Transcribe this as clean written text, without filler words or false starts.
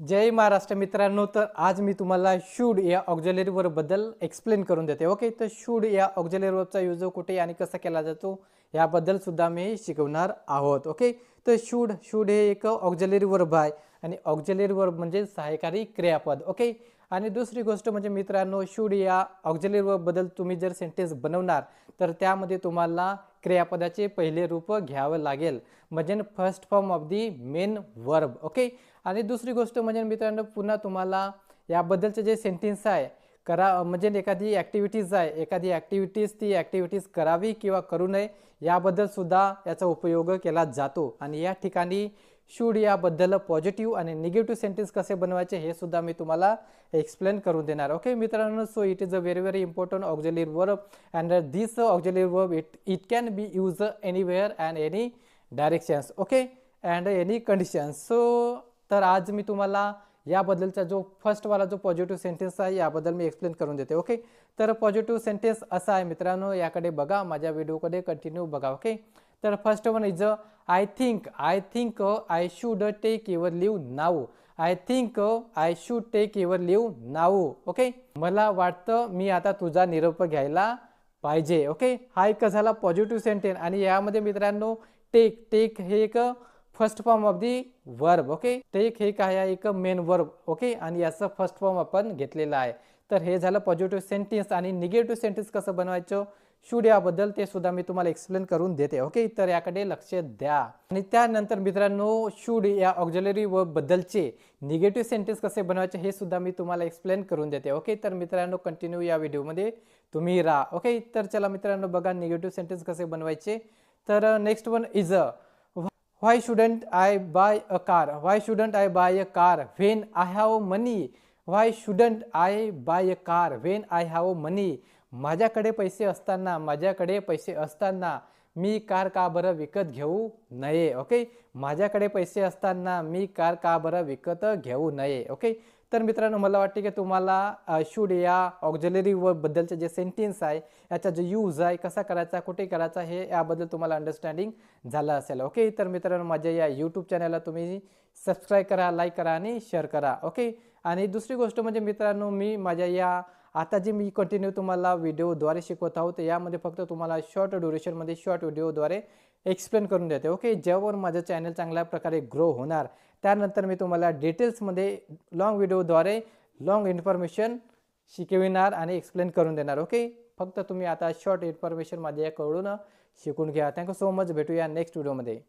जय महाराष्ट्र मित्रांनो, तर आज मी तुम्हाला शूड या ऑक्झिलरी वर्ब बद्दल एक्सप्लेन करून देते. ओके, तर शूड या ऑक्झिलरी वर्बचा यूज कुठे आणि कसा केला जातो याबद्दल सुद्धा मी शिकवणार आहोत. ओके, तर शूड शूड हे एक ऑक्झिलरी वर्ब आहे आणि ऑक्झिलरी वर्ब म्हणजे सहायकारी क्रियापद. ओके, आणि दुसरी गोष्ट म्हणजे मित्रांनो, शूड या ऑक्झिलरी वर्ब बद्दल तुम्ही जर सेंटेन्स बनवणार तर त्यामध्ये तुम्हाला क्रियापदाचे पहिले रूप घ्यावं लागेल, म्हणजे first form of the main verb. Okay, आणि दुसरी गोष्ट म्हणजे मित्रांनो, पुन्हा तुम्हाला याबद्दलचे जे सेंटेन्स आहे म्हणजे एखादी ॲक्टिव्हिटीज आहे, एखादी ॲक्टिव्हिटीज ती ॲक्टिव्हिटीज करावी किंवा करू नये याबद्दल सुद्धा याचा उपयोग केला जातो. आणि या ठिकाणी शूड याबद्दल पॉझिटिव्ह आणि निगेटिव्ह सेंटेन्स कसे बनवायचे हे सुद्धा मी तुम्हाला एक्सप्लेन करून देणार. ओके मित्रांनो, so it is a very very important auxiliary verb and this auxiliary verb it can be use anywhere and any directions. Okay, and any conditions. So तर आज मी तुम्हाला याबद्दलचा जो फर्स्टवाला जो पॉझिटिव्ह सेंटेन्स आहे याबद्दल मी एक्सप्लेन करून देते. ओके, तर पॉझिटिव्ह सेंटेन्स असा आहे मित्रांनो, याकडे बघा, माझ्या व्हिडिओकडे कंटिन्यू बघा. ओके, तर first one is I think I should take your leave now. I think I should take your leave now. Okay, मला वाटतं मी आता तुझा निरोप घ्यायला पाहिजे. ओके, हा एक झाला पॉझिटिव्ह सेंटेन्स. आणि यामध्ये मित्रांनो टेक टेक हे एक first form of the verb. Okay, take हे काय आहे, एक मेन वर्ब. ओके, आणि याचं फर्स्ट फॉर्म आपण घेतलेला आहे. तर हे झालं पॉझिटिव्ह सेंटेन्स. आणि निगेटिव्ह सेंटेन्स कसं बनवायचं शूड याबद्दल ते सुद्धा मी तुम्हाला एक्सप्लेन करून देते. ओके, तर याकडे लक्ष द्या. आणि त्यानंतर मित्रांनो, शूड या ऑक्झिलरी वर्ब बद्दलचे निगेटिव्ह सेंटेन्स कसे बनवायचे हे सुद्धा मी तुम्हाला एक्सप्लेन करून देते. ओके, तर मित्रांनो कंटिन्यू या व्हिडिओमध्ये तुम्ही राहा. ओके, तर चला मित्रांनो बघा निगेटिव्ह सेंटेन्स कसे बनवायचे. तर next one is why shouldn't I buy a car? Why shouldn't I buy a car when I have money? Why shouldn't I buy a car when I have money? माझ्याकडे पैसे असताना मी car का बरं विकत घेऊ नये. ओके, माझ्याकडे पैसे असताना मी कार का बरं विकत घेऊ नये. ओके, तर मित्रांनो मला वाटते की तुम्हाला शूड या ऑक्झिलरी वर्ब बद्दलचे जे सेंटेन्स आहे याचा जो यूज आहे कसा करायचा कुठे करायचा हे याबद्दल तुम्हाला अंडरस्टँडिंग झालं असेल. ओके, तर मित्रांनो माझ्या या यूट्यूब चॅनलला तुम्ही सबस्क्राईब करा, लाईक करा आणि शेअर करा. ओके, आणि दुसरी गोष्ट म्हणजे मित्रांनो, मी माझ्या या आता जे मी कंटिन्यू तुम्हाला व्हिडिओद्वारे शिकवत आहोत यामध्ये फक्त तुम्हाला शॉर्ट ड्युरेशनमध्ये शॉर्ट व्हिडिओद्वारे एक्सप्लेन करून देते. ओके, ज्यावर माझं चॅनल चांगल्या प्रकारे ग्रो होणार त्यानंतर मी तुम्हाला डिटेल्समध्ये लॉंग व्हिडिओद्वारे लॉंग इन्फॉर्मेशन शिकविणार आणि एक्सप्लेन करून देणार. ओके, फक्त तुम्ही आता शॉर्ट इन्फॉर्मेशन माझ्याकडून शिकून घ्या. Thank you so much. भेटूया नेक्स्ट व्हिडिओमध्ये.